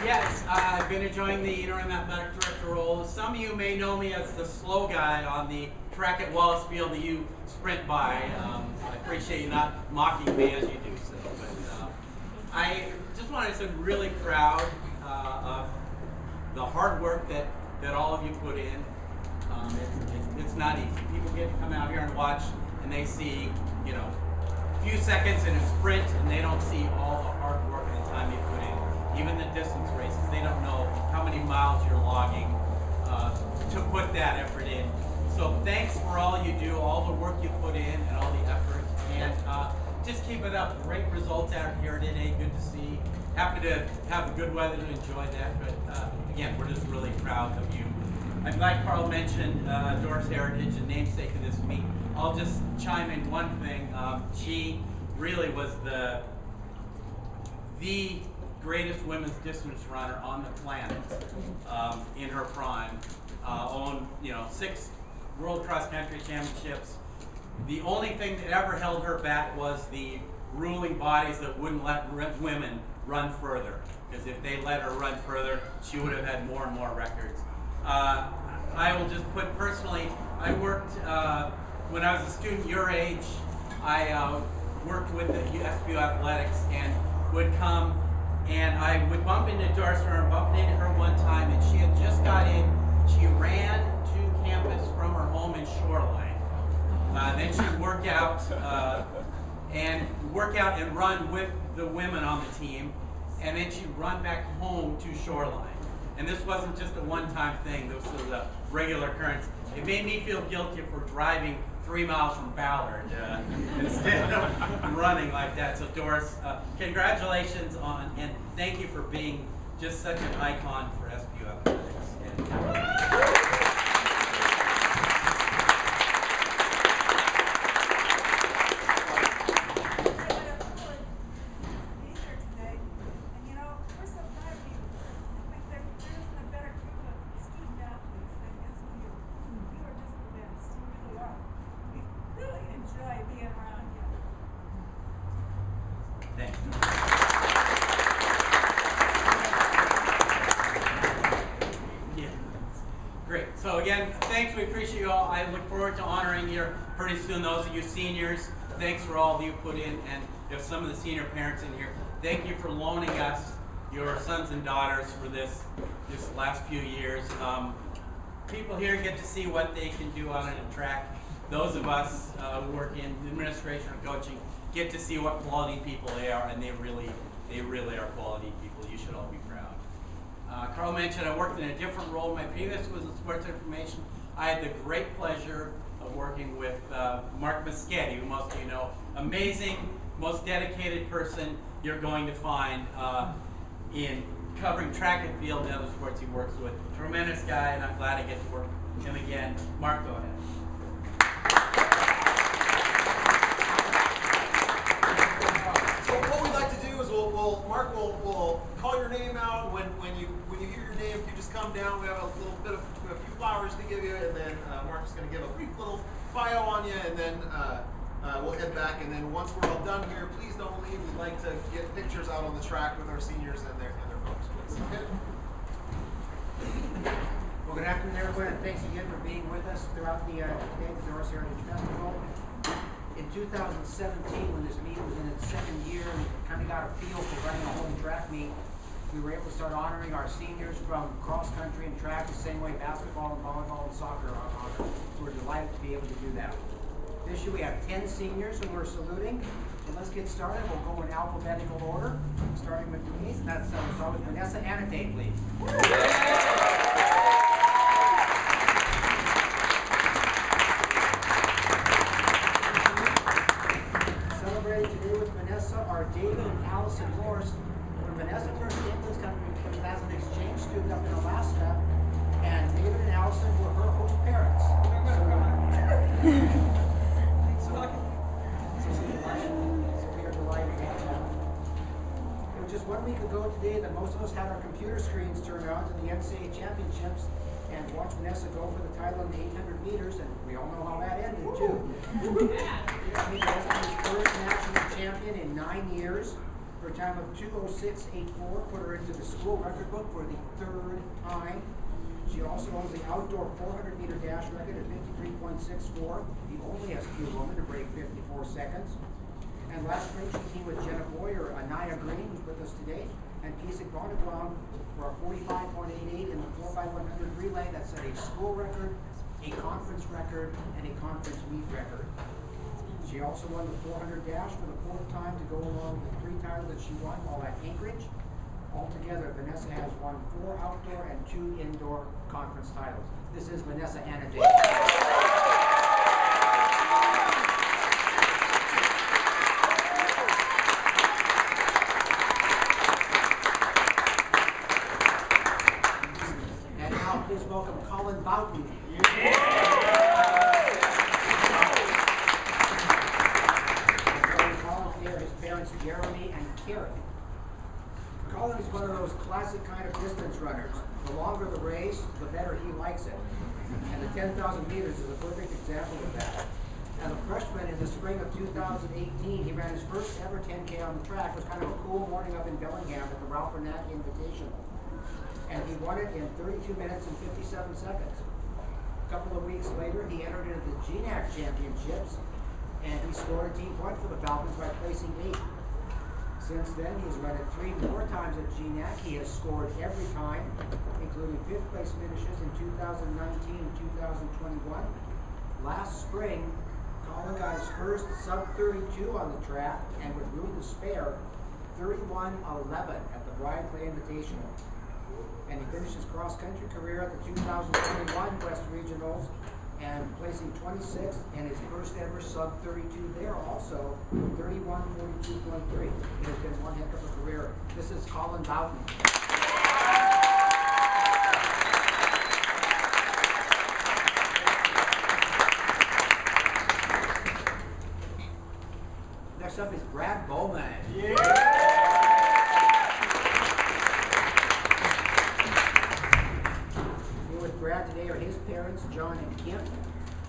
Yes, I've been enjoying the interim athletic director role. Some of you may know me as the slow guy on the track at Wallace Field that you sprint by. I appreciate you not mocking me as you do so. But I just wanted to say I'm really proud of the hard work that all of you put in. It's not easy. People get to come out here and watch, and they see, a few seconds in a sprint, and they don't see all the hard work and the time you put in. Even the distance races, they don't know how many miles you're logging to put that effort in. So thanks for all you do, all the work you put in, and all the effort. And just keep it up. Great results out here today. Good to see. Happy to have the good weather to enjoy that. But again, we're just really proud of you. I'm glad Carl mentioned Doris Heritage and namesake of this meet. I'll just chime in one thing. She really was the greatest women's distance runner on the planet in her prime. Owned 6 World Cross Country Championships. The only thing that ever held her back was the ruling bodies that wouldn't let women run further. Because if they let her run further, she would have had more and more records. I will just put personally, I worked, when I was a student your age, I worked with the SPU Athletics and would come and I would bump into Doris and bump into her one time, and she had just got in. She ran to campus from her home in Shoreline. Then she'd work out and run with the women on the team, and then she'd run back home to Shoreline. And this wasn't just a one-time thing. This was a regular occurrence. It made me feel guilty for driving 3 miles from Ballard instead of running like that. So Doris, congratulations on, and thank you for being just such an icon for SPU Athletics. So again, thanks, we appreciate you all. I look forward to honoring you pretty soon. Those of you seniors, thanks for all you put in. And if some of the senior parents in here, thank you for loaning us your sons and daughters for this last few years. People here get to see what they can do on a track. Those of us who work in administration or coaching get to see what quality people they are, and they really are quality people. You should all be proud. Carl mentioned I worked in a different role. My previous was in sports information. I had the great pleasure of working with Mark Muschietti, who most of you know. Amazing, most dedicated person you're going to find in covering track and field and other sports he works with. Tremendous guy, and I'm glad I get to work with him again. Mark, go ahead. Mark will call your name out. When you hear your name, you just come down. We have a few flowers to give you, and then Mark's going to give a brief little bio on you, and then we'll head back. And then once we're all done here, please don't leave. We'd like to get pictures out on the track with our seniors and their folks, please. Okay. Well, good afternoon, everyone, and thanks again for being with us throughout the Doris Heritage Festival. In 2017, when this meet was in its second year, and we kind of got a feel for running a home track meet, we were able to start honoring our seniors from cross country and track the same way basketball and volleyball and soccer are honored. So we're delighted to be able to do that. This year we have 10 seniors who we're saluting. So let's get started. We'll go in alphabetical order, starting with Denise. And that's start with Vanessa Aniteye, please. Today with Vanessa are David and Allison Morse. When Vanessa first came to this country, she was as an exchange student up in Alaska, and David and Allison were her host parents. So we are delighted to have them. It was just 1 week ago today that most of us had our computer screens turned on to the NCAA championships and watched Vanessa go for the title in the 800 meters, and we all know how that ended too. Vanessa was first national champion in 9 years For a time of 2:06.84, put her into the school record book for the third time. She also owns the outdoor 400-meter dash record at 53.64, the only SPU woman to break 54 seconds. And last spring, she teamed with Jenna Boyer, Anaya Green, who's with us today, and Kisik Bonneblom for a 45.88 in the 4x100 relay. That set a school record, a conference record, and a conference meet record. She also won the 400 dash for the fourth time to go along with the 3 titles that she won while at Anchorage. Altogether, Vanessa has won 4 outdoor and 2 indoor conference titles. This is Vanessa Aniteye. And now please welcome Colin Boutin. Jeremy and Karen. Colin is one of those classic kind of distance runners. The longer the race, the better he likes it. And the 10,000 meters is a perfect example of that. As a freshman in the spring of 2018, he ran his first ever 10K on the track. It was kind of a cool morning up in Bellingham at the Ralph Burnett Invitational. And he won it in 32 minutes and 57 seconds. A couple of weeks later, he entered into the GNAC Championships, and he scored a team point for the Falcons by placing 8th. Since then, he's run it 3 more times at GNAC. He has scored every time, including 5th place finishes in 2019 and 2021. Last spring, Colin got his first sub-32 on the track, and with room to spare, 31:11 at the Brian Clay Invitational. And he finished his cross-country career at the 2021 West Regionals, and placing 26th in his first ever sub-32 there, also 31:42.3. It has been one heck of a career. This is Colin Boutin. Next up is Brad Bowman. Yeah. Brad today are his parents, John and Kim,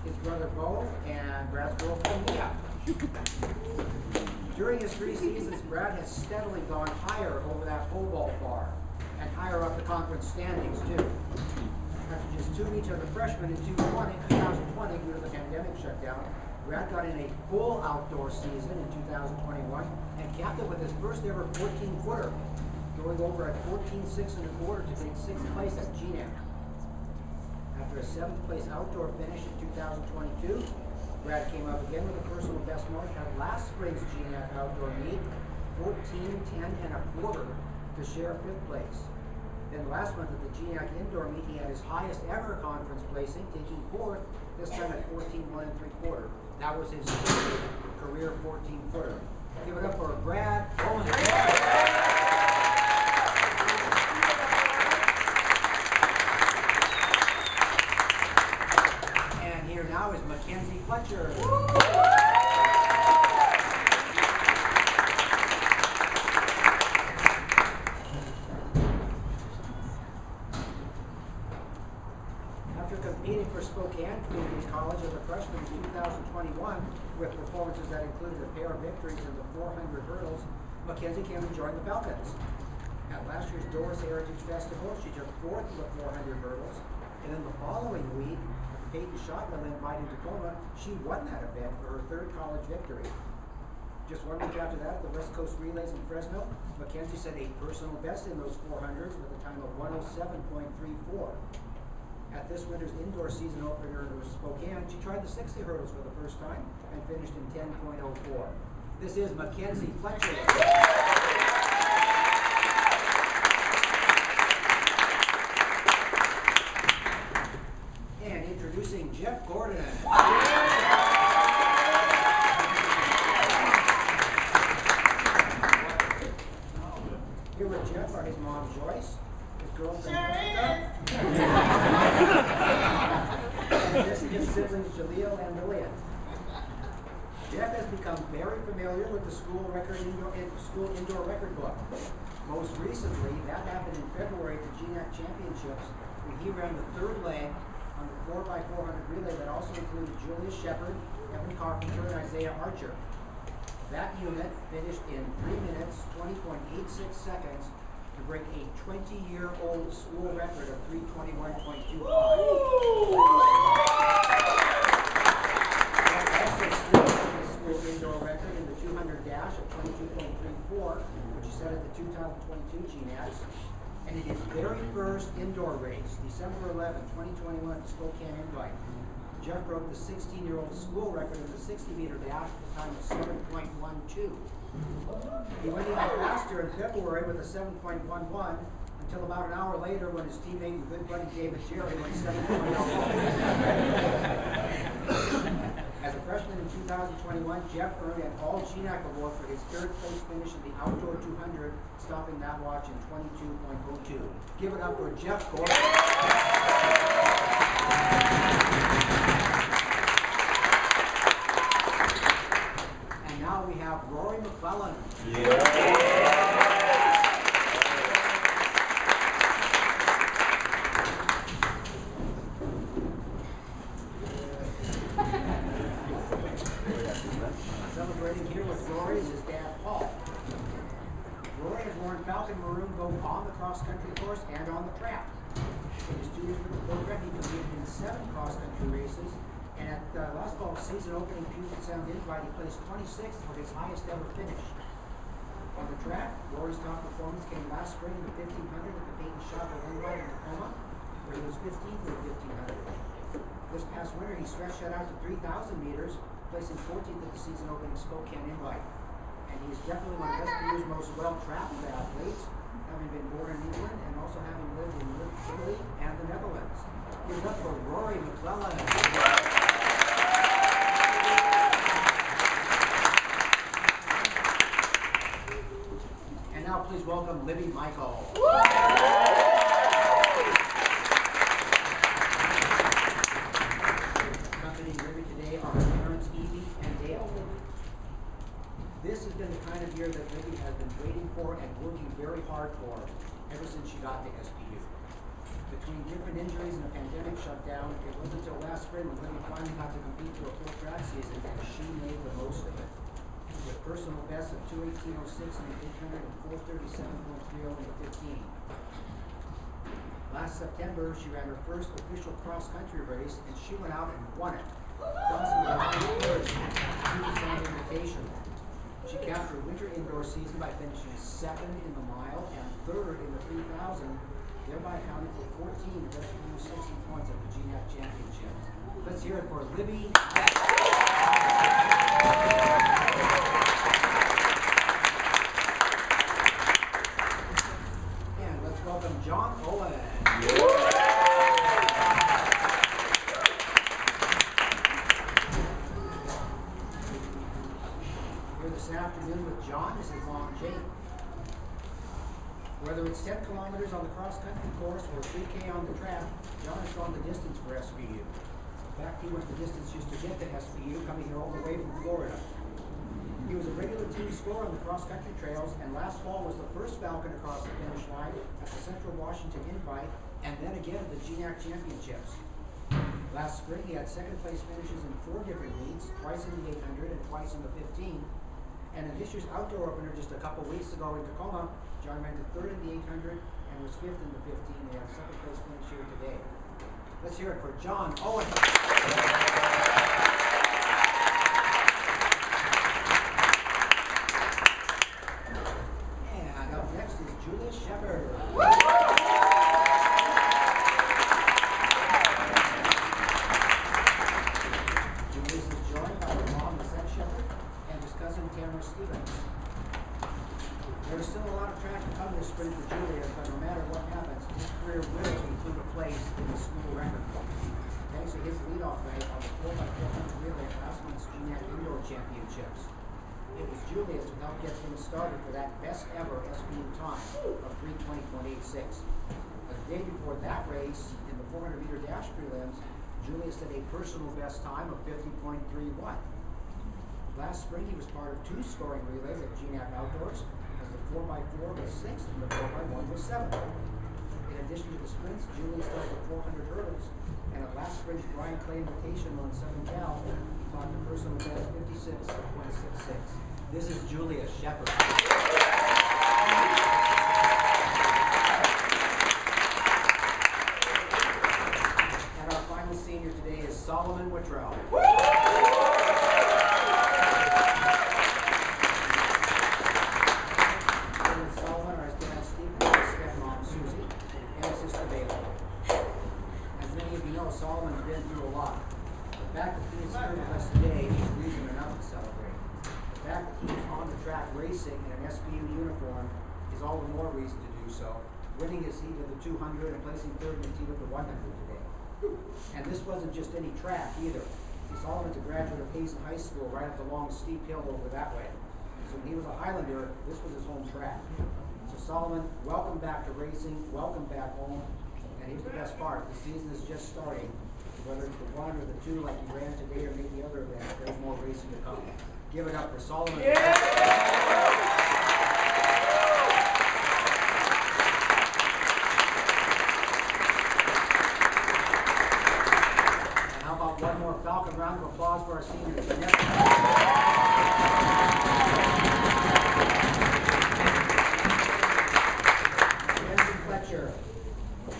his brother Bo, and Brad's girlfriend, Mia. During his 3 seasons, Brad has steadily gone higher over that pole vault bar, and higher up the conference standings, too. After just 2 each of the freshmen in 2020, due to the pandemic shutdown, Brad got in a full outdoor season in 2021, and capped it with his first ever 14-footer, going over at 14.6 1/4 to take 6th place at GNAC. After a 7th place outdoor finish in 2022, Brad came up again with a personal best mark at last spring's GNAC outdoor meet, 14:10 1/4 to share 5th place. Then last month at the GNAC indoor meet, he had his highest ever conference placing, taking 4th, this time at 14:1 3/4. That was his career 14-footer. Give it up for Brad Bowman. Now is McKenzie Fletcher. After competing for Spokane Community College as a freshman in 2021 with performances that included a pair of victories in the 400 hurdles, McKenzie came to join the Falcons. At last year's Doris Heritage Festival, she took 4th in the 400 hurdles, and then the following week, Peyton Shotgun invite in Tacoma, she won that event for her 3rd college victory. Just 1 week after that, the West Coast Relays in Fresno, McKenzie set a personal best in those 400s with a time of 107.34. At this winter's indoor season opener in Spokane, she tried the 60 hurdles for the first time and finished in 10.04. This is McKenzie Fletcher. Introducing Jeff Gordon. Here with Jeff are his mom Joyce, his girlfriend Jessica, and his siblings Jaleel and Lillian. Jeff has become very familiar with the school indoor record book. Most recently, that happened in February at the GNAC Championships, when he ran the 3rd leg on the 4x400 relay that also included Julius Shepherd, Evan Carpenter, and Isaiah Archer. That unit finished in 3 minutes, 20.8 36 seconds to break a 20-year-old school record of 3:21.25. Also still the school indoor record in the 200 dash of 22.34, which is set at the 2022 GNATs. And in his very first indoor race, December 11, 2021 at the Spokane Invite, Jeff broke the 16-year-old school record in the 60-meter dash at the time of 7.12. He went even faster in February with a 7.11 until about an hour later when his teammate and good buddy David Jerry went 7.01. As a freshman in 2021, Jeff earned an all-GNAC award for his third place finish in the outdoor 200, stopping that watch in 22.02. Give it up for Jeff Gordon. And now we have Rory McClelland. Celebrating here with Rory is his dad, Paul. Rory has worn Falcon maroon both on the cross-country course and on the track. In his 2 years with the program, he competed in 7 cross-country races, and at last fall's season opening Puget Sound Invite, he placed 26th for his highest ever finish. On the track, Rory's top performance came last spring in the 1500 at the Peyton Shopper Invite in Tacoma, where he was 15th in the 1500. This past winter, he stretched that out to 3,000 meters, placing 14th at the season opening Spokane Invite. And he's definitely one of SPU's most well-traveled athletes, having been born in England and also having lived in Italy and the Netherlands. Give it up for Rory McClelland. And now please welcome Libby Michael. Accompanying Libby today are her parents Evie and Dale. This has been the kind of year that Libby has been waiting for and working very hard for ever since she got to SPU. Between different injuries and a pandemic shutdown, it wasn't until last spring when Libby finally got to compete for a full track season and she made the most of it. With personal bests of 2:18.06 in the 800 and 4:37.30 in the 15. Last September, she ran her first official cross-country race and she went out and won it, crossing the line third in the Puget Sound Invitation. She capped her winter indoor season by finishing 2nd in the mile and 3rd in the 3,000, thereby accounting for 14 of SPU's 60 points at the GNAT Championships. Let's hear it for Libby. And let's welcome Jon Owen. This afternoon with Jon is his mom, Jane. Whether it's 10 kilometers on the cross-country course or 3K on the track, Jon has gone the distance for SPU. In fact, he went the distance just to get to SPU, coming here all the way from Florida. He was a regular team scorer on the cross-country trails, and last fall was the first Falcon across the finish line at the Central Washington Invite, and then again at the GNAC Championships. Last spring, he had 2nd place finishes in 4 different meets, twice in the 800 and twice in the 15. And in this year's outdoor opener just a couple weeks ago in Tacoma, Jon ran to 3rd in the 800 and was 5th in the 15. They have 2nd place finish here today. Let's hear it for Jon Owen. And up next is Julius Shepherd. Julius is joined by her mom, Vanessa Shepherd, and his cousin Tamara Stevens. There's still a lot of track to come this spring for Julius, but no matter what happens, his career will include a place in the school record book. Thanks to his leadoff rate on the 4x400 relay at last month's GNAT Indoor Championships. It was Julius who helped get things started for that best ever SPU time of 3:20.86. The day before that race, in the 400-meter dash prelims, Julius set a personal best time of 50.31. Last spring, he was part of 2 scoring relays at GNAT Outdoors, as the 4x4 was 6th and the 4x1 was 7th. In addition to the sprints, Julius does the 400 hurdles, and at last spring's Brian Clay Invitational in Southern Cal, he clocked a personal best 56.66. This is Julius Shepherd. is all the more reason to do so, winning his heat of the 200 and placing third in his heat of the 100 today. And this wasn't just any track either. See, Solomon's a graduate of Hazen High School right up the long steep hill over that way. So when he was a Highlander, this was his home track. So Solomon, welcome back to racing, welcome back home. And here's the best part, the season is just starting. Whether it's the 1 or the 2 like you ran today or maybe other events, there's more racing to come. Give it up for Solomon. Yeah! One more Falcon round of applause for our seniors. McKenzie Fletcher,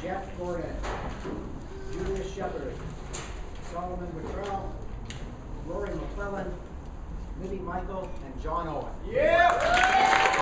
Jeff Gordon, Julius Shepherd, Solomon Wittrell, Rory McClelland, Libby Michael, and Jon Owen. Yeah!